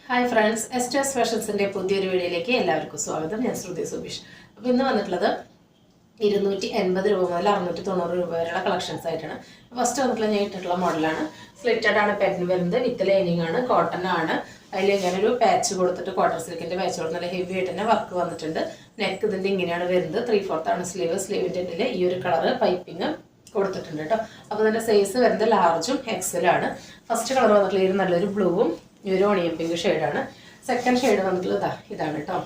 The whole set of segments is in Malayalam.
ഹായ് ഫ്രണ്ട്സ്, എസ്റ്റേഴ്സ് ഫാഷൻസിൻ്റെ പുതിയൊരു വീഡിയോയിലേക്ക് എല്ലാവർക്കും സ്വാഗതം. ഞാൻ ശ്രുതി സുബീഷ്. അപ്പോൾ ഇന്ന് വന്നിട്ടുള്ളത് 280 രൂപ മുതൽ 690 രൂപ വരെയുള്ള കളക്ഷൻസ് ആയിട്ടാണ്. ഫസ്റ്റ് വന്നിട്ടുള്ള ഞാൻ ഇട്ടിട്ടുള്ള മോഡലാണ്. സ്ലിറ്റഡ് ആണ് പാറ്റേൺ വരുന്നത്, വിത്ത് ലൈനിങ് ആണ്, കോട്ടൺ ആണ്. അതിൽ ഞാനൊരു പാച്ച് കൊടുത്തിട്ട് കോട്ടൺ സിൽക്കിൻ്റെ പാച്ച് കൊടുത്ത് നല്ല ഹെവി ആയിട്ട് തന്നെ വർക്ക് വന്നിട്ടുണ്ട്. നെക്ക് ഇതിൻ്റെ ഇങ്ങനെയാണ് വരുന്നത്. 3/4 ആണ് സ്ലീവ്. സ്ലീവിൻ്റെ ഇടയിൽ ഈ ഒരു കളറ് പൈപ്പിങ് കൊടുത്തിട്ടുണ്ട് കേട്ടോ. അപ്പോൾ ഇതിൻ്റെ സൈസ് വരുന്നത് ലാർജും എക്സലാണ്. ഫസ്റ്റ് കളർ വന്നിട്ടുള്ള ഒരു നല്ലൊരു ബ്ലൂവും ഈ ഒരു ഓണിയൻ പിങ്ക് ഷെയ്ഡാണ്. സെക്കൻഡ് ഷെയ്ഡ് വന്നിട്ടുള്ളത് ഇതാണ് കേട്ടോ.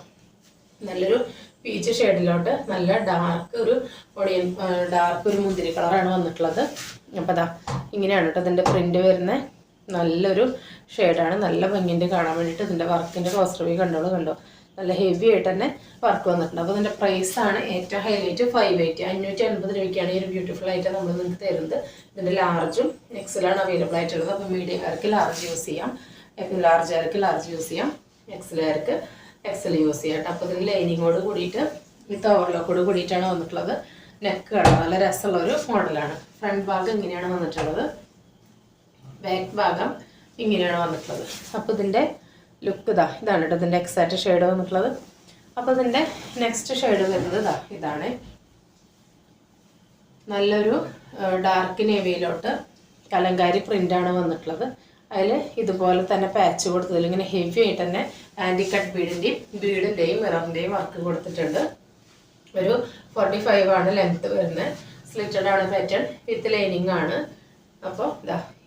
നല്ലൊരു പീച്ച് ഷെയ്ഡിലോട്ട് നല്ല ഡാർക്ക് ഒരു ഓണിയൻ ഡാർക്ക് ഒരു മുന്തിരി കളറാണ് വന്നിട്ടുള്ളത്. അപ്പോൾ അതാ ഇങ്ങനെയാണ് കേട്ടോ ഇതിൻ്റെ പ്രിൻ്റ് വരുന്നത്. നല്ലൊരു ഷെയ്ഡാണ്, നല്ല ഭംഗിൻ്റെ കാണാൻ വേണ്ടിയിട്ട്. ഇതിൻ്റെ വർക്കിൻ്റെ ക്ലോസ് റിവ്യൂ കണ്ടോ. നല്ല ഹെവി ആയിട്ട് തന്നെ വർക്ക് വന്നിട്ടുണ്ട്. അപ്പോൾ ഇതിൻ്റെ പ്രൈസാണ് ഏറ്റവും ഹൈലൈറ്റ്. 580 രൂപയ്ക്കാണ് ഈ ഒരു ബ്യൂട്ടിഫുൾ ആയിട്ട് നമ്മൾ നിങ്ങൾക്ക് തരുന്നത്. ഇതിൻ്റെ ലാർജും എക്സലാണ് അവൈലബിൾ ആയിട്ടുള്ളത്. അപ്പോൾ മീഡിയക്കാർക്ക് ലാർജ് യൂസ് ചെയ്യാം, ലാർജുകാർക്ക് ലാർജ് യൂസ് ചെയ്യാം, എക്സലുകാർക്ക് എക്സൽ യൂസ് ചെയ്യാം കേട്ടോ. അപ്പോൾ ഇതിന് ലൈനിങ്ങോട് കൂടിയിട്ട് വിത്ത് ഓവർലോക്കോട് കൂടിയിട്ടാണ് വന്നിട്ടുള്ളത്. നെക്ക് കാണാം, നല്ല രസമുള്ള ഒരു മോഡലാണ്. ഫ്രണ്ട് ഭാഗം ഇങ്ങനെയാണ് വന്നിട്ടുള്ളത്, ബാക്ക് ഭാഗം ഇങ്ങനെയാണ് വന്നിട്ടുള്ളത്. അപ്പോൾ ഇതിൻ്റെ ലുക്ക് ഇതാണ് കേട്ടോ. ഇതിൻ്റെ എക്സാക്റ്റ് ഷെയ്ഡ് വന്നിട്ടുള്ളത്. അപ്പോൾ ഇതിൻ്റെ നെക്സ്റ്റ് ഷെയ്ഡ് വരുന്നത് ഇതാണ്. നല്ലൊരു ഡാർക്ക് നേവിയിലോട്ട് കലങ്കാരി പ്രിൻ്റാണ് വന്നിട്ടുള്ളത്. അതിൽ ഇതുപോലെ തന്നെ പാച്ച് കൊടുത്തതിൽ ഇങ്ങനെ ഹെവി ആയിട്ട് തന്നെ ആൻറ്റി കട്ട് ബീഡിൻ്റെയും മിററിൻ്റെയും വർക്ക് കൊടുത്തിട്ടുണ്ട്. ഒരു 45 ആണ് ലെങ്ത്ത് വരുന്നത്. സ്ലിറ്റഡ് ആണ് പാറ്റേൺ, വിത്ത് ലൈനിങ് ആണ്. അപ്പോൾ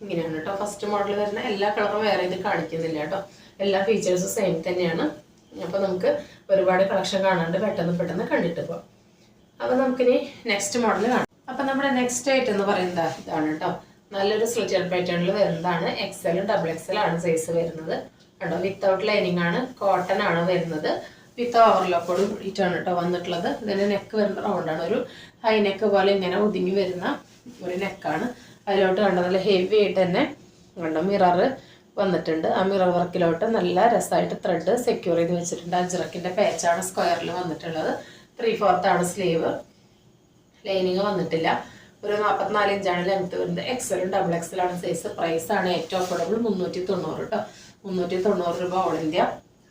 ഇങ്ങനെയാണ് കേട്ടോ ഫസ്റ്റ് മോഡൽ വരുന്ന. എല്ലാ കളറും വേറെ ഇത് കാണിക്കുന്നില്ല കേട്ടോ, എല്ലാ ഫീച്ചേഴ്സും സെയിം തന്നെയാണ്. അപ്പോൾ നമുക്ക് ഒരുപാട് കളക്ഷൻ കാണാണ്ട് പെട്ടെന്ന് കണ്ടിട്ട് പോകാം. അപ്പോൾ നമുക്കിനി നെക്സ്റ്റ് മോഡൽ കാണാം. അപ്പോൾ നമ്മുടെ നെക്സ്റ്റ് ഐറ്റം എന്ന് പറയുന്നത് ഇതാണ് കേട്ടോ. നല്ലൊരു സ്ലിറ്റഡ് പാറ്റേണിൽ വരുന്നതാണ്. XL XXL ആണ് സൈസ് വരുന്നത് കേട്ടോ. വിത്തൗട്ട് ലൈനിങ് ആണ്, കോട്ടൺ ആണ് വരുന്നത്. വിത്ത് ഓവർലോക്കോട് കൂടിയിട്ടാണ് കേട്ടോ വന്നിട്ടുള്ളത്. ഇതിൻ്റെ നെക്ക് വരുന്ന റൗണ്ടാണ്, ഒരു ഹൈ നെക്ക് പോലെ ഇങ്ങനെ ഒതുങ്ങി വരുന്ന ഒരു നെക്കാണ്. അതിലോട്ട് കണ്ടോ നല്ല ഹെവി ആയിട്ട് തന്നെ കണ്ടോ മിറർ വന്നിട്ടുണ്ട്. ആ മിറർ വർക്കിലോട്ട് നല്ല രസമായിട്ട് ത്രെഡ് സെക്യൂർ ചെയ്ത് വെച്ചിട്ടുണ്ട്. അജ്രക്കിൻ്റെ പാച്ചാണ് സ്ക്വയറിൽ വന്നിട്ടുള്ളത്. 3/4 ആണ് സ്ലീവ്. ലൈനിങ് വന്നിട്ടില്ല. ഒരു 44 ഇഞ്ചാണ് ലെങ്ത് വരുന്നത്. XL XXL ആണ് സൈസ്. പ്രൈസാണ് ഏറ്റവും അഫോർഡബിൾ 390 കേട്ടോ. 390 രൂപ ഓൾ ഇന്ത്യ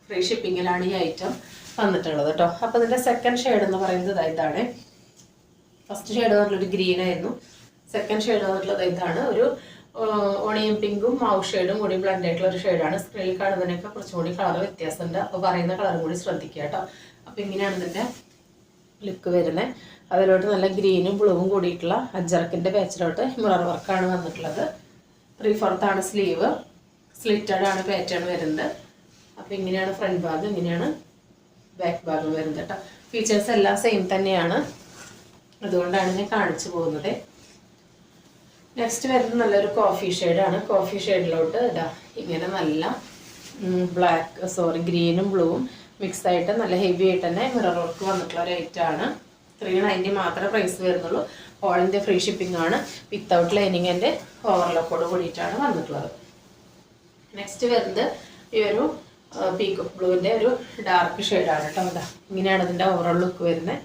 ഫ്രീ ഷിപ്പിങ്ങിലാണ് ഈ ഐറ്റം വന്നിട്ടുള്ളത് കേട്ടോ. അപ്പോൾ ഇതിൻ്റെ സെക്കൻഡ് ഷെയ്ഡ് എന്ന് പറയുന്നത് ഇതാണ്. ഫസ്റ്റ് ഷെയ്ഡ് വന്നിട്ടുള്ളൊരു ഗ്രീൻ ആയിരുന്നു. സെക്കൻഡ് ഷെയ്ഡ് വന്നിട്ടുള്ളത് ഇതാണ്. ഒരു ഓണിയൻ പിങ്കും മൗ ഷെയ്ഡും കൂടി ബ്ലെൻഡ് ആയിട്ടുള്ള ഒരു ഷെയ്ഡാണ്. സ്ക്രീനിൽ കാണുന്നതിനൊക്കെ കുറച്ചും കൂടി കളർ വ്യത്യാസമുണ്ട്. അപ്പോൾ പറയുന്ന കളറും കൂടി ശ്രദ്ധിക്കുക കേട്ടോ. അപ്പോൾ ഇങ്ങനെയാണ് ഇതിൻ്റെ ലുക്ക് വരുന്നത്. അതിലോട്ട് നല്ല ഗ്രീനും ബ്ലൂവും കൂടിയിട്ടുള്ള അജ്രക്കിൻ്റെ പാച്ചിലോട്ട് മിറർ വർക്കാണ് വന്നിട്ടുള്ളത്. 3/4 ആണ് സ്ലീവ്. സ്ലിറ്റഡ് ആണ് പാറ്റേൺ വരുന്നത്. അപ്പോൾ ഇങ്ങനെയാണ് ഫ്രണ്ട് ഭാഗം, ഇങ്ങനെയാണ് ബാക്ക് ഭാഗം വരുന്നത് കേട്ടോ. ഫീച്ചേഴ്സ് എല്ലാം സെയിം തന്നെയാണ്, അതുകൊണ്ടാണ് ഞാൻ കാണിച്ചു പോകുന്നത്. നെക്സ്റ്റ് വരുന്നത് നല്ലൊരു കോഫി ഷെയ്ഡാണ്. കോഫി ഷെയ്ഡിലോട്ട് ഇങ്ങനെ നല്ല ഗ്രീനും ബ്ലൂവും മിക്സ് ആയിട്ട് നല്ല ഹെവി ആയിട്ട് തന്നെ മിറർ വർക്ക് വന്നിട്ടുള്ള ഒരു ഐറ്റമാണ്. 390 മാത്രമേ പ്രൈസ് വരുന്നുള്ളൂ. ഓൾ ഇന്ത്യ ഫ്രീ ഷിപ്പിംഗ് ആണ്. വിത്തൗട്ട് ലൈനിങ്ങിൻ്റെ ഓവർലോക്കോട് കൂടിയിട്ടാണ് വന്നിട്ടുള്ളത്. നെക്സ്റ്റ് വരുന്നത് ഈ ഒരു പീക്കോക്ക് ബ്ലൂവിൻ്റെ ഒരു ഡാർക്ക് ഷെയ്ഡാണ് കേട്ടോ. ഇങ്ങനെയാണ് ഇതിൻ്റെ ഓവറോൾ ലുക്ക് വരുന്നത്.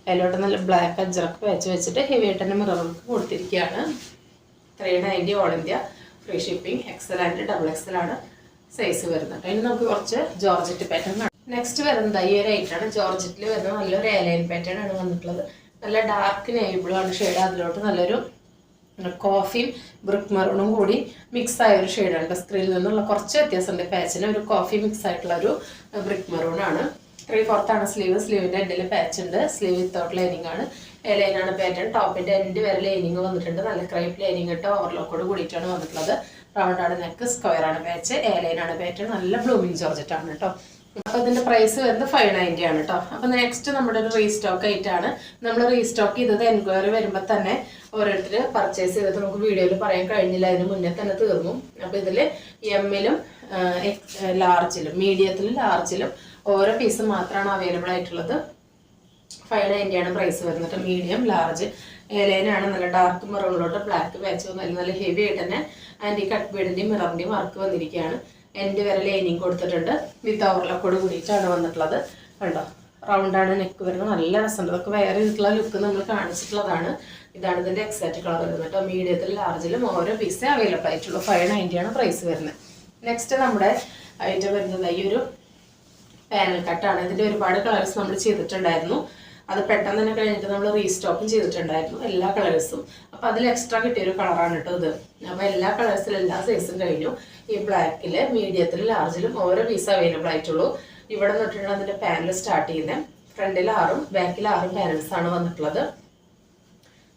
അതിലോട്ട് നല്ല ബ്ലാക്ക് അജ്രക്ക് വെച്ചിട്ട് ഹെവി ആയിട്ട് തന്നെ മിറർ വർക്ക് കൊടുത്തിരിക്കുകയാണ്. 390 all India free shipping. XL XXL ആണ് സൈസ് വരുന്നത്. അതിന് നമുക്ക് കുറച്ച് ജോർജറ്റ് പാറ്റേൺ കാണാം. നെക്സ്റ്റ് വരുന്നത് ഈ ഒരു ഐറ്റാണ്. ജോർജറ്റിൽ വരുന്ന നല്ലൊരു എയർലൈൻ പാറ്റേൺ ആണ് വന്നിട്ടുള്ളത്. നല്ല ഡാർക്ക് നേവി ബ്ലൂ ആണ് ഷെയ്ഡ്. അതിലോട്ട് നല്ലൊരു കോഫിയും ബ്രിക്ക് മെറൂണും കൂടി മിക്സ് ആയ ഒരു ഷെയ്ഡാണ്. സ്ക്രീനിൽ നിന്നുള്ള കുറച്ച് വ്യത്യാസമുണ്ട്. പാച്ചിന് ഒരു കോഫി മിക്സ് ആയിട്ടുള്ള ഒരു ബ്രിക്ക് മെറൂണാണ്. 3/4 ആണ് സ്ലീവ്. സ്ലീവിൻ്റെ എൻഡിൽ പാച്ച് ഉണ്ട്. സ്ലീവ് വിത്തൗട്ട് ലൈനിങ് ആണ്. ലൈൻ ആണ് പാറ്റേൺ. ടോപ്പിൻ്റെ എൻഡ് വരെ ലൈനിങ് വന്നിട്ടുണ്ട്. നല്ല ക്രൈപ്പ് ലൈനിങ് ഇട്ട് ഓവർലോക്കോട് കൂടിയിട്ടാണ് വന്നിട്ടുള്ളത്. റൗണ്ട് ആണ് നെക്ക്, സ്ക്വയർ ആണ് പാച്ച്, ലൈൻ ആണ് പാറ്റേൺ. നല്ല ബ്ലൂമിങ് ജോർജറ്റ് ആണ് കേട്ടോ. അപ്പോൾ ഇതിൻ്റെ പ്രൈസ് വരുന്നത് 590 ആണ് കേട്ടോ. അപ്പോൾ നെക്സ്റ്റ് നമ്മുടെ ഒരു റീസ്റ്റോക്ക് ആയിട്ടാണ്. നമ്മൾ റീസ്റ്റോക്ക് ചെയ്തത് എൻക്വയറി വരുമ്പോൾ തന്നെ ഓരോരുത്തർ പർച്ചേസ് ചെയ്തിട്ട് നമുക്ക് വീഡിയോയിൽ പറയാൻ കഴിഞ്ഞില്ല, അതിന് മുന്നേ തന്നെ തീർന്നു. അപ്പോൾ ഇതിൽ എമ്മിലും ലാർജിലും മീഡിയത്തിലും ലാർജിലും ഓരോ പീസ് മാത്രമാണ് അവൈലബിൾ ആയിട്ടുള്ളത്. 590 ആണ് പ്രൈസ് വരുന്നത്. മീഡിയം ലാർജ് ലൈനാണ്. നല്ല ഡാർക്ക് മെറൂണിലോട്ട് ബ്ലാക്ക് പാച്ച് വന്നാലും നല്ല ഹെവി ആയിട്ട് തന്നെ ആൻറ്റി കട്ട് ബീഡിൻ്റെയും മിററിൻ്റെയും വർക്ക് വന്നിരിക്കുകയാണ്. എൻഡ് വരെ ലൈനിങ് കൊടുത്തിട്ടുണ്ട്. വിത്ത് ഓവർലോക്കോട് കൂടിയിട്ടാണ് വന്നിട്ടുള്ളത്. കണ്ടോ, റൗണ്ടാണ് നെക്ക് വരുന്നത്. നല്ല രസമുണ്ട്. അതൊക്കെ വേറെ രീതിയിലുള്ള ലുക്ക് നമ്മൾ കാണിച്ചിട്ടുള്ളതാണ്. ഇതാണ് ഇതിൻ്റെ എക്സാക്റ്റ് കളർ വരുന്നത് കേട്ടോ. മീഡിയത്തിലും ലാർജിലും ഓരോ പീസേ അവൈലബിൾ ആയിട്ടുള്ളൂ. 590 ആണ് പ്രൈസ് വരുന്നത്. നെക്സ്റ്റ് നമ്മുടെ ഐറ്റം വരുന്നത് ഈ ഒരു പാനൽ കട്ടാണ്. ഇതിൻ്റെ ഒരുപാട് കളേഴ്സ് നമ്മൾ ചെയ്തിട്ടുണ്ടായിരുന്നു. അത് പെട്ടെന്ന് തന്നെ കഴിഞ്ഞിട്ട് നമ്മൾ റീസ്റ്റോക്കും ചെയ്തിട്ടുണ്ടായിരുന്നു എല്ലാ കളേഴ്സും. അപ്പോൾ അതിൽ എക്സ്ട്രാ കിട്ടിയൊരു കളറാണ് കേട്ടോ ഇത്. അപ്പോൾ എല്ലാ കളേഴ്സിലും എല്ലാ സൈസും കഴിഞ്ഞു. ഈ ബ്ലാക്കിൽ, മീഡിയത്തിലും, ലാർജിലും ഓരോ പീസ് അവൈലബിൾ ആയിട്ടുള്ളൂ. ഇവിടെ നിന്നിട്ടാണ് അതിൻ്റെ പാനൽ സ്റ്റാർട്ട് ചെയ്യുന്നത്. ഫ്രണ്ടിൽ 6ഉം ബാക്കിൽ 6ഉം പാനൽസ് ആണ് വന്നിട്ടുള്ളത്.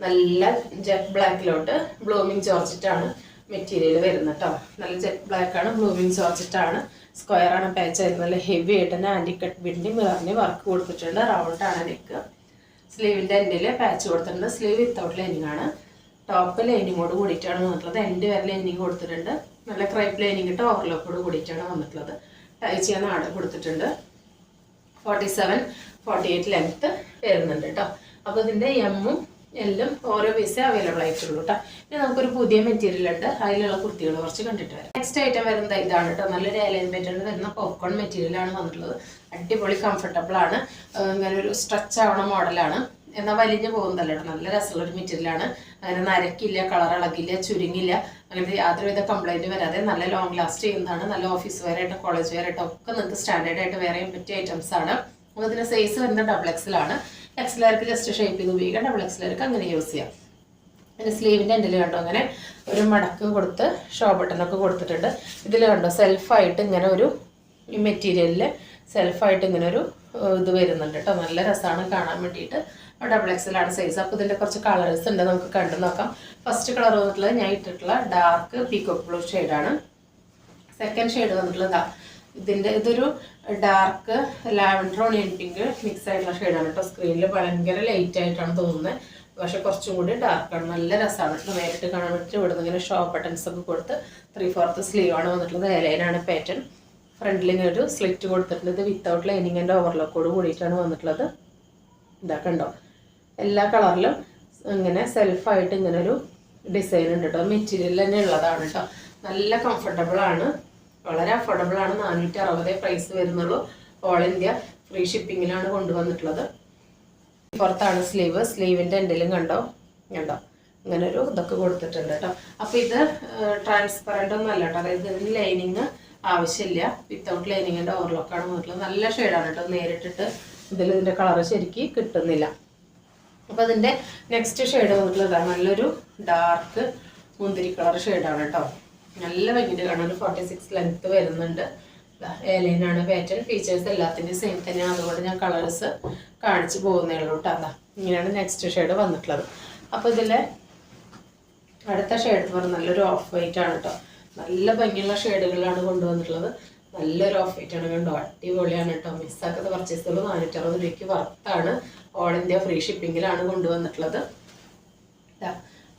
നല്ല ജെറ്റ് ബ്ലാക്കിലോട്ട് ബ്ലൂമിങ് ജോർജറ്റാണ് മെറ്റീരിയൽ വരുന്നത് കേട്ടോ. നല്ല ജെറ്റ് ബ്ലാക്ക് ആണ്, ബ്ലൂമിങ് ജോർജറ്റാണ്, സ്ക്വയർ ആണ് പാച്ച് ആയിരുന്നു. നല്ല ഹെവി ആയിട്ട് തന്നെ ആൻറ്റി കട്ട് ബീഡിൻ്റെ മിററിന് വർക്ക് കൊടുത്തിട്ടുണ്ട്. റൗണ്ട് ആണ് നെക്ക്. സ്ലീവിൻ്റെ എൻഡിൽ പാച്ച് കൊടുത്തിട്ടുണ്ട്. സ്ലീവ് വിത്തൗട്ട് ലൈനിങ് ആണ്. ടോപ്പ് ലൈനിങ്ങോട് കൂടിയിട്ടാണ് വന്നിട്ടുള്ളത്. എൻഡ് വരെ ലൈനിങ് കൊടുത്തിട്ടുണ്ട്. നല്ല ക്രൈപ്പ് ലൈനിങ് ഇട്ട് ഓവർലോക്കോട് കൂടിയിട്ടാണ് വന്നിട്ടുള്ളത്. ടൈ ചെയ്യാൻ നാട് കൊടുത്തിട്ടുണ്ട്. 47-48 ലെങ്ത്ത് വരുന്നുണ്ട് കേട്ടോ. അപ്പോൾ ഇതിൻ്റെ എമ്മും എല്ലാം ഓരോ പീസേ അവൈലബിൾ ആയിട്ടുള്ളൂ കേട്ടോ. ഇനി നമുക്കൊരു പുതിയ മെറ്റീരിയൽ ഉണ്ട്, അതിലുള്ള കുർത്തികൾ കുറച്ച് കണ്ടിട്ട് വരാം. നെക്സ്റ്റ് ഐറ്റം വരുന്നത് ഇതാണ് കേട്ടോ. നല്ലൊരു എലൈൻ പാറ്റേണിൽ വരുന്ന പോപ്കോൺ മെറ്റീരിയലാണ് വന്നിട്ടുള്ളത്. അടിപൊളി കംഫർട്ടബിൾ ആണ്. ഇങ്ങനെ ഒരു സ്ട്രെച്ച് ആവണ മോഡലാണ്. എന്നാൽ വലിഞ്ഞു പോകുന്നതല്ല കേട്ടോ. നല്ല രസമുള്ളൊരു മെറ്റീരിയലാണ്. അങ്ങനെ നരക്കില്ല, കളർ ഇളകില്ല, ചുരുങ്ങില്ല, അങ്ങനത്തെ യാതൊരുവിധ കംപ്ലൈൻറ്റ് വരാതെ നല്ല ലോങ് ലാസ്റ്റ് ചെയ്യുന്നതാണ്. നല്ല ഓഫീസ് വെയർ ആയിട്ട്, കോളേജ് വെയർ ആയിട്ട് ഒക്കെ നിങ്ങൾക്ക് സ്റ്റാൻഡേർഡ് ആയിട്ട് വെയർ ചെയ്യാൻ പറ്റിയ ഐറ്റംസ് ആണ്. അപ്പോൾ ഇതിൻ്റെ സൈസ് വരുന്നത് XXL ആണ്. XLർക്ക് ജസ്റ്റ് ഷേപ്പ് ചെയ്ത് ഉപയോഗിക്കാം. XXLർക്ക് അങ്ങനെ യൂസ് ചെയ്യാം. പിന്നെ സ്ലീവിൻ്റെ എൻഡിൽ കണ്ടോ അങ്ങനെ ഒരു മടക്ക് കൊടുത്ത് ഷോ ബട്ടണൊക്കെ കൊടുത്തിട്ടുണ്ട്. ഇതിൽ കണ്ടോ സെൽഫായിട്ട് ഇങ്ങനെ ഒരു ഈ മെറ്റീരിയലിൽ സെൽഫായിട്ട് ഇങ്ങനെ ഒരു ഇത് വരുന്നുണ്ട് കേട്ടോ. നല്ല രസമാണ് കാണാൻ വേണ്ടിയിട്ട്. XXL ആണ് സൈസ്. അപ്പോൾ ഇതിൻ്റെ കുറച്ച് കളേഴ്സ് ഉണ്ട്, നമുക്ക് കണ്ടു നോക്കാം. ഫസ്റ്റ് കളർ വന്നിട്ടുള്ളത് ഞാൻ ഇട്ടിട്ടുള്ള ഡാർക്ക് പീകോക്ക് ബ്ലൂ ഷെയ്ഡാണ്. സെക്കൻഡ് ഷെയ്ഡ് വന്നിട്ടുള്ളത് ഇതൊരു dark lavender onion pink mix ആയിട്ടുള്ള ഷെയ്ഡാണ് കേട്ടോ. സ്ക്രീനിൽ ഭയങ്കര ലൈറ്റ് ആയിട്ടാണ് തോന്നുന്നത്, പക്ഷെ കുറച്ചും കൂടി ഡാർക്കാണ്. നല്ല രസമാണ് നേരിട്ട് കാണാൻ വേണ്ടിയിട്ട്. ഇവിടെ നിന്ന് ഇങ്ങനെ ഷോ ബട്ടൺസ് ഒക്കെ കൊടുത്ത് 3/4 സ്ലീവ് ആണ് വന്നിട്ടുള്ളത്. എലൈനാണ് പാറ്റേൺ. ഫ്രണ്ടിൽ ഇങ്ങനെ ഒരു സ്ലിറ്റ് കൊടുത്തിട്ടുണ്ട്. ഇത് വിത്തൗട്ട് ലൈനിങ് ആൻഡ് ഓവർലോക്കോട് കൂടിയിട്ടാണ് വന്നിട്ടുള്ളത്. ഇതൊക്കെ ഉണ്ടോ എല്ലാ കളറിലും ഇങ്ങനെ സെൽഫായിട്ട് ഇങ്ങനെ ഒരു ഡിസൈൻ ഉണ്ട് കേട്ടോ. മെറ്റീരിയൽ തന്നെ ഉള്ളതാണ് കേട്ടോ. നല്ല കംഫർട്ടബിൾ ആണ്, വളരെ അഫോർഡബിൾ ആണ്. 460 പ്രൈസ് വരുന്നുള്ളൂ. ഓൾ ഇന്ത്യ ഫ്രീ ഷിപ്പിങ്ങിലാണ് കൊണ്ടുവന്നിട്ടുള്ളത്. പുറത്താണ് സ്ലീവ്. സ്ലീവിൻ്റെ എൻഡിലും കണ്ടോ ഇങ്ങനെ ഒരു ഇതൊക്കെ കൊടുത്തിട്ടുണ്ട് കേട്ടോ. അപ്പോൾ ഇത് ട്രാൻസ്പെറൻ്റ് ഒന്നും അല്ല കേട്ടോ. അതായത് ഇതിന് ലൈനിങ് ആവശ്യമില്ല. വിത്തൗട്ട് ലൈനിങ്ങിൻ്റെ ഓവർലോക്കാണ് വന്നിട്ടുള്ളത്. നല്ല ഷെയ്ഡാണ് കേട്ടോ. നേരിട്ടിട്ട് ഇതിൻ്റെ കളറ് ശരിക്ക് കിട്ടുന്നില്ല. അപ്പോൾ അതിൻ്റെ നെക്സ്റ്റ് ഷെയ്ഡ് വന്നിട്ടുള്ളത് നല്ലൊരു ഡാർക്ക് മുന്തിരി കളർ ഷെയ്ഡാണ് കേട്ടോ. നല്ല ഭംഗിയിട്ട് കാണാൻ. ഒരു 46 ലെങ്ത്ത് വരുന്നുണ്ട്. എലൈനാണ് പാറ്റേൺ. ഫീച്ചേഴ്സ് എല്ലാത്തിൻ്റെയും സെയിം തന്നെയാണ്. അതുകൊണ്ട് ഞാൻ കളേഴ്സ് കാണിച്ച് പോകുന്നേ ഉള്ളൂ കേട്ടോ. അതാ ഇങ്ങനെയാണ് നെക്സ്റ്റ് ഷെയ്ഡ് വന്നിട്ടുള്ളത്. അപ്പോൾ ഇതിലെ അടുത്ത ഷെയ്ഡ് എന്ന് പറഞ്ഞാൽ നല്ലൊരു ഓഫ് വൈറ്റ് ആണ് കേട്ടോ. നല്ല ഭംഗിയുള്ള ഷെയ്ഡുകളാണ് കൊണ്ടുവന്നിട്ടുള്ളത്. നല്ലൊരു ഓഫ് വൈറ്റ് ആണ് കണ്ടോ. അടിപൊളിയാണ് കേട്ടോ. മിസ്സാക്കാത്ത പർച്ചേസുകൾ 460 രൂപയ്ക്ക് വർത്താണ്. ഓൾ ഇന്ത്യ ഫ്രീ ഷിപ്പിങ്ങിലാണ് കൊണ്ടുവന്നിട്ടുള്ളത്.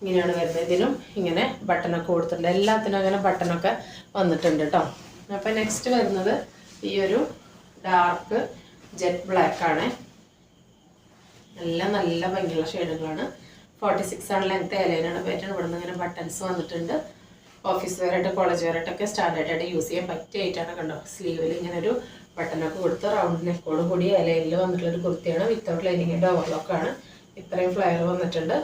ഇങ്ങനെയാണ് വരുന്നത്. ഇതിനും ഇങ്ങനെ ബട്ടണൊക്കെ കൊടുത്തിട്ടുണ്ട്. എല്ലാത്തിനും അങ്ങനെ ബട്ടണൊക്കെ വന്നിട്ടുണ്ട് കേട്ടോ. അപ്പോൾ നെക്സ്റ്റ് വരുന്നത് ഈ ഒരു ഡാർക്ക് ജെറ്റ് ബ്ലാക്ക് ആണ്. നല്ല ഭംഗിയുള്ള ഷെയ്ഡുകളാണ്. 46 ആണ് ലെങ്ത്ത്. എലൈനാണ് പാറ്റേൺ. ഇവിടെ നിന്ന് ഇങ്ങനെ ബട്ടൺസ് വന്നിട്ടുണ്ട്. ഓഫീസ് വെയർ ആയിട്ട്, കോളേജ് വെയർ ആയിട്ടൊക്കെ സ്റ്റാൻഡേർഡ് ആയിട്ട് യൂസ് ചെയ്യാൻ പറ്റിയ ആയിട്ടാണ് കണ്ടോ. സ്ലീവിൽ ഇങ്ങനെ ഒരു ബട്ടണൊക്കെ കൊടുത്ത് റൗണ്ട് നെക്കോട് കൂടി എലൈനിൽ വന്നിട്ടുള്ളൊരു കുർത്തിയാണ്. വിത്തൗട്ട് ലൈനിങ്ങിൻ്റെ ഓവർലോക്കാണ്. ഇത്രയും ഫ്ലയർ വന്നിട്ടുണ്ട്.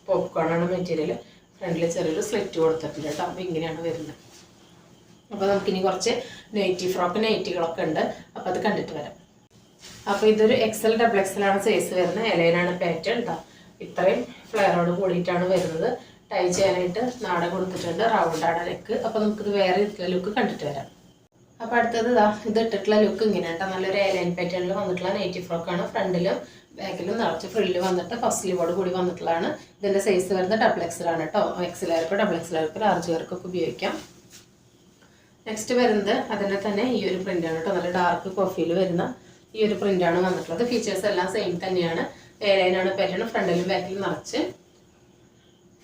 പോപ്കോൺ ആണ് മെറ്റീരിയൽ. ഫ്രണ്ടിൽ ചെറിയൊരു സ്ലിറ്റ് കൊടുത്തിട്ടുണ്ട് കേട്ടോ. അപ്പോൾ ഇങ്ങനെയാണ് വരുന്നത്. അപ്പോൾ നമുക്കിനി കുറച്ച് നൈറ്റികളൊക്കെ ഉണ്ട്. അപ്പോൾ അത് കണ്ടിട്ട് വരാം. അപ്പോൾ ഇതൊരു XL XXL ആണ് സൈസ് വരുന്നത്. എലൈനാണ് പാറ്റേൺ കേട്ടോ. ഇത്രയും ഫ്ലയറോട് കൂടിയിട്ടാണ് വരുന്നത്. ടൈ ചെയ്യാനായിട്ട് നാട കൊടുത്തിട്ടുണ്ട്. റൗണ്ടാണ് നെക്ക്. അപ്പോൾ നമുക്കിത് വേറെ ലുക്ക് കണ്ടിട്ട് വരാം. അപ്പോൾ അടുത്തത് ഇത് ഇട്ടിട്ടുള്ള ലുക്ക് ഇങ്ങനെ കേട്ടോ. നല്ലൊരു എലൈൻ പാറ്റേണിൽ വന്നിട്ടുള്ള നൈറ്റി ഫ്രോക്കാണ്. ഫ്രണ്ടിലും ബാക്കിലും നിറച്ച് ഫ്രില്ല് വന്നിട്ട് ഫസ്റ്റ് സ്ലീവോട് കൂടി വന്നിട്ടുള്ളതാണ്. ഇതിൻ്റെ സൈസ് വരുന്നത് XXL ആണ് കേട്ടോ. XLർക്ക്, XXLർക്ക്, ലാർജുകാർക്കൊക്കെ ഉപയോഗിക്കാം. നെക്സ്റ്റ് വരുന്നത് അതിൻ്റെ തന്നെ ഈ ഒരു പ്രിൻ്റാണ് കേട്ടോ. നല്ല ഡാർക്ക് കോഫിയിൽ വരുന്ന ഈ ഒരു പ്രിൻ്റാണ് വന്നിട്ടുള്ളത്. ഫീച്ചേഴ്സ് എല്ലാം സെയിം തന്നെയാണ്. എലൈനാണ് പാറ്റേൺ. ഫ്രണ്ടിലും ബാക്കിലും നിറച്ച്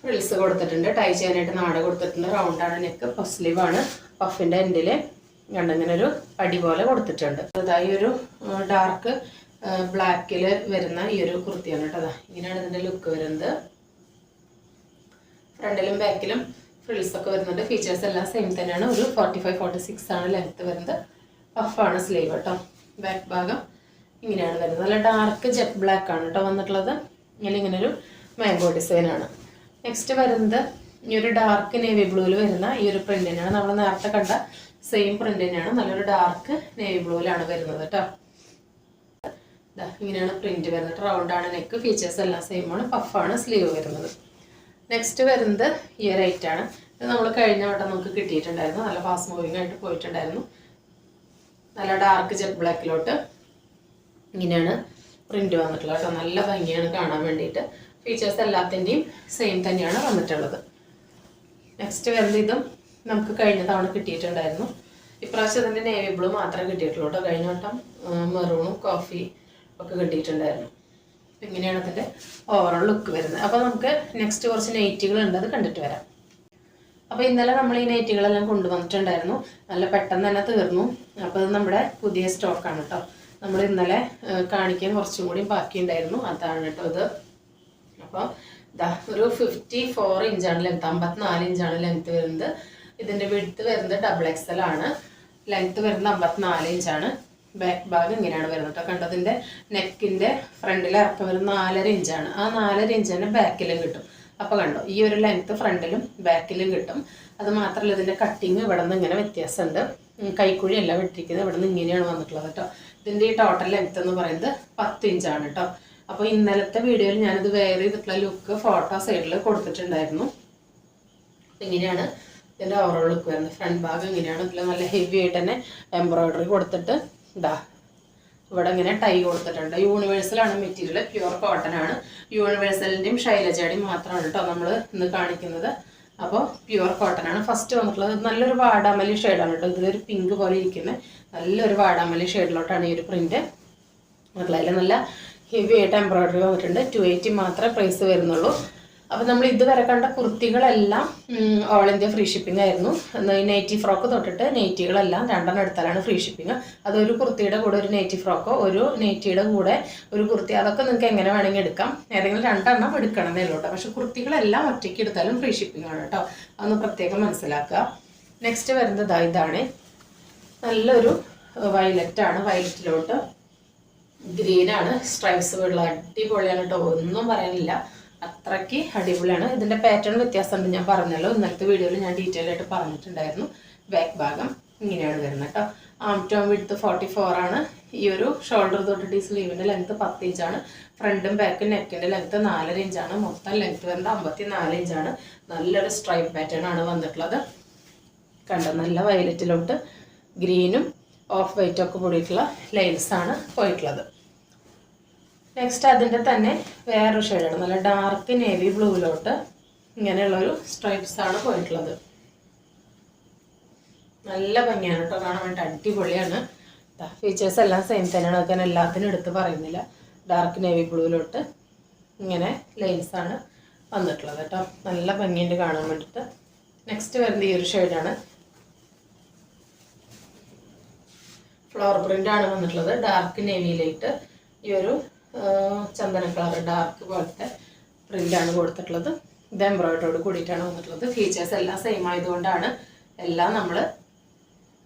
ഫ്രിൽസ് കൊടുത്തിട്ടുണ്ട്. ടൈ ചെയ്യാനായിട്ട് നാട കൊടുത്തിട്ടുണ്ട്. റൗണ്ടാണ് നെക്ക്. ഫസ്റ്റ് സ്ലീവാണ്. പഫിൻ്റെ എൻഡിൽ കണ്ടിങ്ങനെ ഒരു അടി പോലെ കൊടുത്തിട്ടുണ്ട്. അതായത് ഈ ഒരു ഡാർക്ക് ബ്ലാക്കിൽ വരുന്ന ഈ ഒരു കുർത്തിയാണ് കേട്ടോ. അതാ ഇങ്ങനെയാണ് ഇതിൻ്റെ ലുക്ക് വരുന്നത്. ഫ്രണ്ടിലും ബാക്കിലും ഫ്രിൽസൊക്കെ വരുന്നുണ്ട്. ഫീച്ചേഴ്സ് എല്ലാം സെയിം തന്നെയാണ്. ഒരു 45-46 ആണ് ലെങ്ത്ത് വരുന്നത്. പഫാണ് സ്ലീവ് കേട്ടോ. ബാക്ക് ഭാഗം ഇങ്ങനെയാണ് വരുന്നത്. നല്ല ഡാർക്ക് ജെറ്റ് ബ്ലാക്ക് ആണ് കേട്ടോ വന്നിട്ടുള്ളത്. ഇങ്ങനെ ഒരു മാംഗോ ഡിസൈനാണ്. നെക്സ്റ്റ് വരുന്നത് ഈ ഒരു ഡാർക്ക് നേവി ബ്ലൂവിൽ വരുന്ന ഈ ഒരു പ്രിന്റിനാണ്. നമ്മൾ നേരത്തെ കണ്ട സെയിം പ്രിന്റ് തന്നെയാണ്, നല്ലൊരു ഡാർക്ക് നേവി ബ്ലൂവിലാണ് വരുന്നത് കേട്ടോ. ഇങ്ങനെയാണ് പ്രിന്റ് വരുന്നത്. റൗണ്ടാണ് നെക്ക്, ഫീച്ചേഴ്സ് എല്ലാം സെയിം ആണ്. പഫാണ് സ്ലീവ് വരുന്നത്. നെക്സ്റ്റ് വരുന്നത് ഈ ഒരു ഐറ്റാണ്. ഇത് നമ്മൾ കഴിഞ്ഞ വട്ടം നമുക്ക് കിട്ടിയിട്ടുണ്ടായിരുന്നു, നല്ല ഫാസ്റ്റ് മൂവിങ് ആയിട്ട് പോയിട്ടുണ്ടായിരുന്നു. നല്ല ഡാർക്ക് ജെറ്റ് ബ്ലാക്കിലോട്ട് ഇങ്ങനെയാണ് പ്രിന്റ് വന്നിട്ടുള്ളത് കേട്ടോ. നല്ല ഭംഗിയാണ് കാണാൻ വേണ്ടിയിട്ട്. ഫീച്ചേഴ്സ് എല്ലാത്തിൻ്റെയും സെയിം തന്നെയാണ് വന്നിട്ടുള്ളത്. നെക്സ്റ്റ് വരുന്നത് ഇതും നമുക്ക് കഴിഞ്ഞ തവണ കിട്ടിയിട്ടുണ്ടായിരുന്നു. ഇപ്രാവശ്യം അതിൻ്റെ നേവി ബ്ലൂ മാത്രമേ കിട്ടിയിട്ടുള്ളൂ കേട്ടോ. കഴിഞ്ഞ വട്ടം മെറൂണും കോഫി ഒക്കെ കിട്ടിയിട്ടുണ്ടായിരുന്നു. അപ്പം ഇങ്ങനെയാണ് അതിൻ്റെ ഓവറോൾ ലുക്ക് വരുന്നത്. അപ്പോൾ നമുക്ക് നെക്സ്റ്റ് കുറച്ച് നൈറ്റികളുണ്ട്, അത് കണ്ടിട്ട് വരാം. അപ്പോൾ ഇന്നലെ നമ്മൾ ഈ നൈറ്റികളെല്ലാം കൊണ്ടുവന്നിട്ടുണ്ടായിരുന്നു. നല്ല പെട്ടെന്ന് തന്നെ തീർന്നു. അപ്പോൾ ഇത് നമ്മുടെ പുതിയ സ്റ്റോക്കാണ് കേട്ടോ. നമ്മൾ ഇന്നലെ കാണിക്കാൻ കുറച്ചും കൂടി ബാക്കിയുണ്ടായിരുന്നു, അതാണ് കേട്ടോ ഇത്. അപ്പോൾ ഇതാ ഒരു 54 ഇഞ്ചാണ് ലെങ്ത്, 54 ഇഞ്ചാണ് ലെങ്ത് വരുന്നത്. ഇതിൻ്റെ വിഡ്ത്ത് വരുന്നത് XXL ആണ്. ലെങ്ത് വരുന്നത് 54 ഇഞ്ചാണ്. ബാക്ക് ഭാഗം ഇങ്ങനെയാണ് വരുന്നത് കേട്ടോ. കണ്ടതിൻ്റെ നെക്കിൻ്റെ ഫ്രണ്ടിൽ ഇറക്കം വരുന്നത് 4.5 ഇഞ്ചാണ്. ആ 4.5 ഇഞ്ച് തന്നെ ബാക്കിലും കിട്ടും. അപ്പോൾ കണ്ടോ, ഈ ഒരു ലെങ്ത് ഫ്രണ്ടിലും ബാക്കിലും കിട്ടും. അത് മാത്രമല്ല ഇതിൻ്റെ കട്ടിങ് ഇവിടെ നിന്ന് ഇങ്ങനെ വ്യത്യാസമുണ്ട്. കൈക്കുഴി അല്ല വെട്ടിക്കുന്നത്, ഇവിടെ നിന്ന് ഇങ്ങനെയാണ് വന്നിട്ടുള്ളത് കേട്ടോ. ഇതിൻ്റെ ഈ ടോട്ടൽ ലെങ്ത് എന്ന് പറയുന്നത് 10 ഇഞ്ചാണ് കേട്ടോ. അപ്പോൾ ഇന്നലത്തെ വീഡിയോയിൽ ഞാനിത് വെയർ ചെയ്തിട്ടുള്ള ലുക്ക് ഫോട്ടോ സൈഡിൽ കൊടുത്തിട്ടുണ്ടായിരുന്നു. ഇങ്ങനെയാണ് ഇതിൻ്റെ ഓവറോൾ ലുക്ക് വരുന്നത്. ഫ്രണ്ട് ഭാഗം ഇങ്ങനെയാണ്. ഇതിൽ നല്ല ഹെവി ആയിട്ട് തന്നെ എംബ്രോയിഡറി കൊടുത്തിട്ട് ഇതാ ഇവിടെ ഇങ്ങനെ ടൈ കൊടുത്തിട്ടുണ്ട്. യൂണിവേഴ്സലാണ് മെറ്റീരിയൽ, പ്യുവർ കോട്ടൺ ആണ്. യൂണിവേഴ്സലിൻ്റെയും ശൈലജയുടെയും മാത്രമാണ് കേട്ടോ നമ്മൾ ഇന്ന് കാണിക്കുന്നത്. അപ്പോൾ പ്യുവർ കോട്ടൺ ആണ്. ഫസ്റ്റ് വന്നിട്ടുള്ളത് നല്ലൊരു വാടാമല്ലി ഷെയ്ഡാണ് കേട്ടോ. ഇതിലൊരു പിങ്ക് പോലെ ഇരിക്കുന്ന നല്ലൊരു വാടാമല്ലി ഷെയ്ഡിലോട്ടാണ് ഈ ഒരു പ്രിന്റ് വന്നിട്ടുള്ളത്. അതിൽ നല്ല ഹെവി ആയിട്ട് എംബ്രോയിഡറി വന്നിട്ടുണ്ട്. 280 മാത്രമേ പ്രൈസ് വരുന്നുള്ളൂ. അപ്പോൾ നമ്മൾ ഇതുവരെ കണ്ട കുർത്തികളെല്ലാം ഓൾ ഇന്ത്യ ഫ്രീ ഷിപ്പിംഗ് ആയിരുന്നു. നൈറ്റി ഫ്രോക്ക് തൊട്ടിട്ട് നൈറ്റികളെല്ലാം 2 എടുത്താലാണ് ഫ്രീ ഷിപ്പിംഗ്. അതൊരു കുർത്തിയുടെ കൂടെ ഒരു നൈറ്റി ഫ്രോക്കോ ഒരു നൈറ്റിയുടെ കൂടെ ഒരു കുർത്തി, അതൊക്കെ നിങ്ങൾക്ക് എങ്ങനെ വേണമെങ്കിൽ എടുക്കാം. ഏതെങ്കിലും 2 എടുക്കണം എന്നല്ലോട്ടോ. പക്ഷെ കുർത്തികളെല്ലാം ഒറ്റയ്ക്ക് എടുത്താലും ഫ്രീ ഷിപ്പിംഗ് ആണ് കേട്ടോ. അതൊന്ന് പ്രത്യേകം മനസ്സിലാക്കുക. നെക്സ്റ്റ് വരുന്നത് ഇതാണ്. നല്ലൊരു വയലറ്റാണ്. വയലറ്റിലോട്ട് ഗ്രീനാണ് സ്ട്രൈപ്സ് ഉള്ള അടിപൊളിയാണ് കേട്ടോ. ഒന്നും പറയാനില്ല, അത്രയ്ക്ക് അടിപൊളിയാണ്. ഇതിൻ്റെ പാറ്റേൺ വ്യത്യാസമുണ്ട്, ഞാൻ പറഞ്ഞല്ലോ. ഇന്നലത്തെ വീഡിയോയിൽ ഞാൻ ഡീറ്റെയിൽ ആയിട്ട് പറഞ്ഞിട്ടുണ്ടായിരുന്നു. ബാക്ക് ഭാഗം ഇങ്ങനെയാണ് വരുന്നത് കേട്ടോ. ആം ടോം വിഡ്ത്ത് 44 ആണ്. ഈ ഒരു ഷോൾഡർ തൊട്ടിട്ട് ഈ സ്ലീവിൻ്റെ ലെങ്ത് 10 ഇഞ്ചാണ്. ഫ്രണ്ടും ബാക്കും നെക്കിൻ്റെ ലെങ്ത് 4.5 ഇഞ്ചാണ്. മൊത്തം ലെങ്ത് വരുന്നത് 54 ഇഞ്ചാണ്. നല്ലൊരു സ്ട്രൈപ്പ് പാറ്റേൺ ആണ് വന്നിട്ടുള്ളത്. കണ്ടോ, നല്ല വയലറ്റിലോട്ട് ഗ്രീനും ഓഫ് വൈറ്റും ഒക്കെ കൂടിയിട്ടുള്ള ലൈൻസാണ് പോയിട്ടുള്ളത്. നെക്സ്റ്റ് അതിൻ്റെ തന്നെ വേറൊരു ഷെയ്ഡാണ്. നല്ല ഡാർക്ക് നേവി ബ്ലൂവിലോട്ട് ഇങ്ങനെയുള്ളൊരു സ്ട്രൈപ്സ് ആണ് പോയിട്ടുള്ളത്. നല്ല ഭംഗിയാണ് കേട്ടോ കാണാൻ വേണ്ടി, അടിപൊളിയാണ്. ഫീച്ചേഴ്സ് എല്ലാം സെയിം തന്നെയാണ്, അതൊക്കെ എല്ലാത്തിനും എടുത്ത് പറയുന്നില്ല. ഡാർക്ക് നേവി ബ്ലൂവിലോട്ട് ഇങ്ങനെ ലൈൻസാണ് വന്നിട്ടുള്ളത് കേട്ടോ. നല്ല ഭംഗിയുണ്ട് കാണാൻ വേണ്ടിയിട്ട്. നെക്സ്റ്റ് വരുന്നത് ഈ ഒരു ഷെയ്ഡാണ്. ഫ്ലോർ പ്രിൻ്റ് ആണ് വന്നിട്ടുള്ളത്. ഡാർക്ക് നേവിയിലേക്ക് ഈ ഒരു ചന്ദന കളർ ഡാർക്ക് പോലത്തെ പ്രിൻ്റാണ് കൊടുത്തിട്ടുള്ളത്. ഇത് എംബ്രോയിഡറിയോട് കൂടിയിട്ടാണ് വന്നിട്ടുള്ളത്. ഫീച്ചേഴ്സ് എല്ലാം സെയിം ആയതുകൊണ്ടാണ് എല്ലാം നമ്മൾ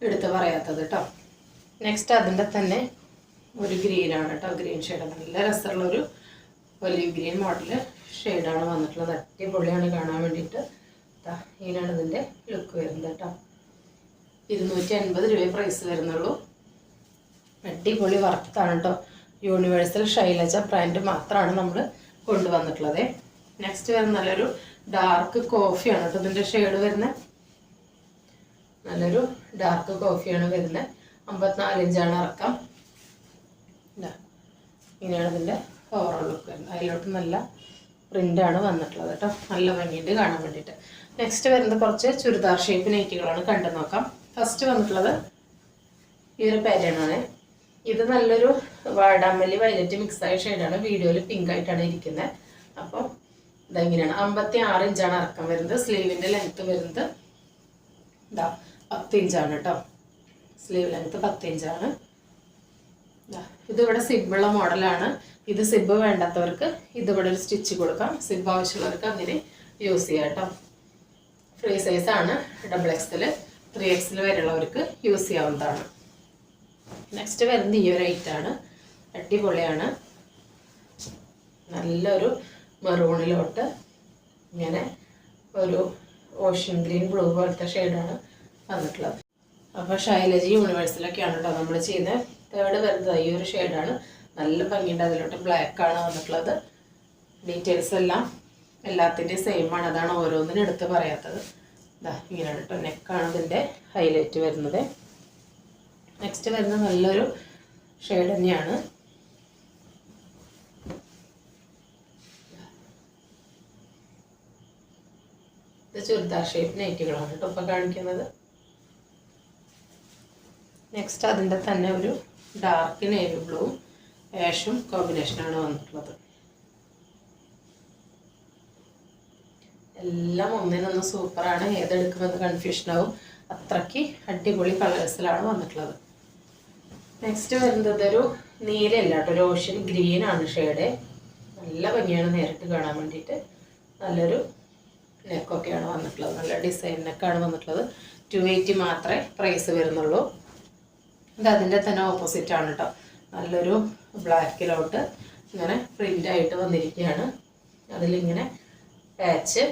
എടുത്ത് പറയാത്തത് കേട്ടോ. നെക്സ്റ്റ് അതിൻ്റെ തന്നെ ഒരു ഗ്രീനാണ് കേട്ടോ. ഗ്രീൻ ഷെയ്ഡ് നല്ല രസമുള്ളൊരു ഒലിവ് ഗ്രീൻ മോഡൽ ഷെയ്ഡാണ് വന്നിട്ടുള്ളത്. അടിപൊളിയാണ് കാണാൻ വേണ്ടിയിട്ട്. ഇങ്ങനെയാണ് ഇതിൻ്റെ ലുക്ക് വരുന്നത് കേട്ടോ. 250 രൂപ പ്രൈസ് വരുന്നുള്ളൂ. അടിപൊളി വർത്താണ് കേട്ടോ. യൂണിവേഴ്സൽ ശൈലജ ബ്രാൻഡ് മാത്രമാണ് നമ്മൾ കൊണ്ടുവന്നിട്ടുള്ളത്. നെക്സ്റ്റ് വരുന്ന നല്ലൊരു ഡാർക്ക് കോഫിയാണ് കേട്ടോ. ഇതിൻ്റെ ഷെയ്ഡ് വരുന്നത് നല്ലൊരു ഡാർക്ക് കോഫിയാണ് വരുന്നത്. 54 ഇഞ്ചാണ് ഇറക്കം. ഇങ്ങനെയാണ് ഇതിൻ്റെ ഓവറോൾ ലുക്ക് വരുന്നത്. അതിലോട്ട് നല്ല പ്രിൻ്റാണ് വന്നിട്ടുള്ളത് കേട്ടോ. നല്ല ഭംഗിയുണ്ട് കാണാൻ വേണ്ടിയിട്ട്. നെക്സ്റ്റ് വരുന്നത് കുറച്ച് ചുരിദാർ ഷേപ്പ് നൈറ്റികളാണ്. കണ്ടു നോക്കാം. ഫസ്റ്റ് വന്നിട്ടുള്ളത് ഈ ഒരു പാറ്റേൺ ആണ്. ഇത് നല്ലൊരു വാടാമല്ലി വയലറ്റ് മിക്സായ ഷെയ്ഡാണ്. വീഡിയോയിൽ പിങ്ക് ആയിട്ടാണ് ഇരിക്കുന്നത്. അപ്പം ഇതെങ്ങനെയാണ് 56 ഇഞ്ചാണ് ഇറക്കം വരുന്നത്. സ്ലീവിൻ്റെ ലെങ്ത്ത് വരുന്നത് 10 ഇഞ്ചാണ് കേട്ടോ. സ്ലീവ് ലെങ്ത്ത് 10 ഇഞ്ചാണ്. ഇതിവിടെ സിബുള്ള മോഡലാണ്. ഇത് സിബ് വേണ്ടാത്തവർക്ക് ഇതിവിടെ ഒരു സ്റ്റിച്ച് കൊടുക്കാം. സിബ് ആവശ്യമുള്ളവർക്ക് അങ്ങനെ യൂസ് ചെയ്യാം കേട്ടോ. ഫ്രീ സൈസാണ്. XXL 3XL വരെയുള്ളവർക്ക് യൂസ് ചെയ്യാവുന്നതാണ്. നെക്സ്റ്റ് വരുന്നത് ഈ ഒരു ഐറ്റാണ്. അടിപൊളിയാണ്. നല്ലൊരു മെറൂണിലോട്ട് ഇങ്ങനെ ഒരു ഓഷ്യൻ ഗ്രീൻ ബ്ലൂ പോലത്തെ ഷെയ്ഡാണ് വന്നിട്ടുള്ളത്. അപ്പോൾ ശൈലജി യൂണിവേഴ്സിലൊക്കെയാണ് കേട്ടോ നമ്മൾ ചെയ്യുന്നത്. തേർഡ് വരുന്നത് ഈ ഒരു ഷെയ്ഡാണ്. നല്ല ഭംഗിയുണ്ട്. അതിലോട്ട് ബ്ലാക്കാണ് വന്നിട്ടുള്ളത്. ഡീറ്റെയിൽസ് എല്ലാം എല്ലാത്തിൻ്റെയും സെയിം ആണ്. അതാണ് ഓരോന്നിനും എടുത്ത് പറയാത്തത്. ഇതാ ഇങ്ങനെയാണ് കേട്ടോ. നെക്കാണ് ഇതിൻ്റെ ഹൈലൈറ്റ് വരുന്നത്. നെക്സ്റ്റ് വരുന്നത് നല്ലൊരു ഷെയ്ഡ് തന്നെയാണ്. ഇത് ചുരിദാർ ഷേപ്പ് നൈറ്റികളാണ് കേട്ടോ ഇപ്പം കാണിക്കുന്നത്. നെക്സ്റ്റ് അതിൻ്റെ തന്നെ ഒരു ഡാർക്ക് നേവി ബ്ലൂവും ആഷും കോമ്പിനേഷനാണ് വന്നിട്ടുള്ളത്. എല്ലാം ഒന്നിനൊന്ന് സൂപ്പറാണ്. ഏതെടുക്കുമെന്ന് കൺഫ്യൂഷനാവും. അത്രയ്ക്ക് അടിപൊളി കളേഴ്സിലാണ് വന്നിട്ടുള്ളത്. നെക്സ്റ്റ് വരുന്നത് ഒരു നീലയല്ല കേട്ടോ, ഒരു ഓഷ്യൻ ഗ്രീൻ ആണ് ഷെയ്ഡ്. നല്ല ഭംഗിയാണ് നേരിട്ട് കാണാൻ വേണ്ടിയിട്ട്. നല്ലൊരു നെക്കൊക്കെയാണ് വന്നിട്ടുള്ളത്. നല്ല ഡിസൈൻ നെക്കാണ് വന്നിട്ടുള്ളത്. 280 മാത്രമേ പ്രൈസ് വരുന്നുള്ളൂ. ഇത് അതിൻ്റെ തന്നെ ഓപ്പോസിറ്റ് ആണ് കേട്ടോ. നല്ലൊരു ബ്ലാക്കിലോട്ട് ഇങ്ങനെ പ്രിൻ്റായിട്ട് വന്നിരിക്കുകയാണ്. അതിലിങ്ങനെ പാച്ച്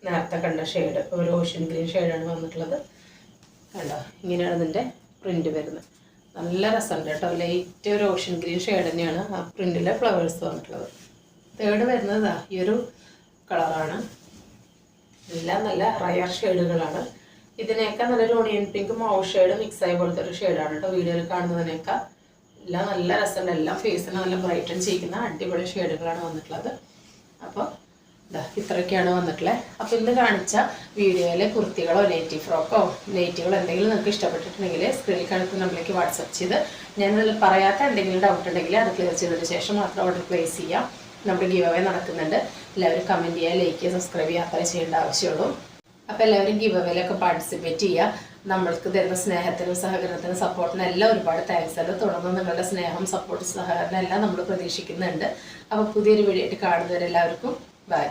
നേരത്തെ കണ്ട ഷെയ്ഡ് ഒരു ഓഷ്യൻ ഗ്രീൻ ഷെയ്ഡാണ് വന്നിട്ടുള്ളത്. കണ്ടോ ഇങ്ങനെയാണ് ഇതിൻ്റെ പ്രിൻ്റ് വരുന്നത്. നല്ല രസമുണ്ട് കേട്ടോ. ലൈറ്റ് ഒരു ഓഷ്യൻ ഗ്രീൻ ഷെയ്ഡ് തന്നെയാണ് ആ പ്രിൻറ്റിലെ ഫ്ലവേഴ്സ് വന്നിട്ടുള്ളത്. തേർഡ് വരുന്നത് ഈ ഒരു കളറാണ്. എല്ലാം നല്ല റയർ ഷെയ്ഡുകളാണ്. ഇതിനേക്കാൾ നല്ലൊരു ഓണിയൻ പിങ്ക് മൗ ഷെയ്ഡ് മിക്സ് ആയ പോലത്തെ ഒരു ഷെയ്ഡാണ് കേട്ടോ. വീഡിയോയിൽ കാണുന്നതിനേക്കാൾ എല്ലാം നല്ല രസമുണ്ട്. എല്ലാം ഫേസിന് നല്ല ബ്രൈറ്റൻ ചെയ്യിക്കുന്ന അടിപൊളി ഷെയ്ഡുകളാണ് വന്നിട്ടുള്ളത്. അപ്പോൾ ഇത്രയൊക്കെയാണ് വന്നിട്ടുള്ളത്. അപ്പോൾ ഇന്ന് കാണിച്ച വീഡിയോയിലെ കുർത്തികളോ നൈറ്റി ഫ്രോക്കോ നൈറ്റികളോ എന്തെങ്കിലും നിങ്ങൾക്ക് ഇഷ്ടപ്പെട്ടിട്ടുണ്ടെങ്കിൽ സ്ക്രീനിൽ കാണിക്കുന്ന നമ്പറിലേക്ക് വാട്സപ്പ് ചെയ്ത് ഞാൻ പറയാത്ത എന്തെങ്കിലും ഡൗട്ട് ഉണ്ടെങ്കിൽ അത് ക്ലിയർ ചെയ്തതിന് ശേഷം മാത്രം ഓർഡർ പ്ലേസ് ചെയ്യാം. നമ്മുടെ ഗിവ് അവേ നടക്കുന്നുണ്ട്. എല്ലാവരും കമൻറ്റ് ചെയ്യുക, ലൈക്ക് ചെയ്യുക, സബ്സ്ക്രൈബ് ചെയ്യുക, അത്രേ ചെയ്യേണ്ട ആവശ്യമുള്ളൂ. അപ്പോൾ എല്ലാവരും ഗിവ് അവേയിലൊക്കെ പാർട്ടിസിപ്പേറ്റ് ചെയ്യുക. നമ്മൾക്ക് തരുന്ന സ്നേഹത്തിനും സഹകരണത്തിനും സപ്പോർട്ടിനും എല്ലാം ഒരുപാട് താങ്ക്സ് ഉണ്ട്. തുടർന്ന് നിങ്ങളുടെ സ്നേഹം സപ്പോർട്ട് സഹകരണം എല്ലാം നമ്മൾ പ്രതീക്ഷിക്കുന്നുണ്ട്. അപ്പോൾ പുതിയൊരു വീഡിയോ ആയിട്ട് കാണുന്നവരെല്ലാവർക്കും ബൈ.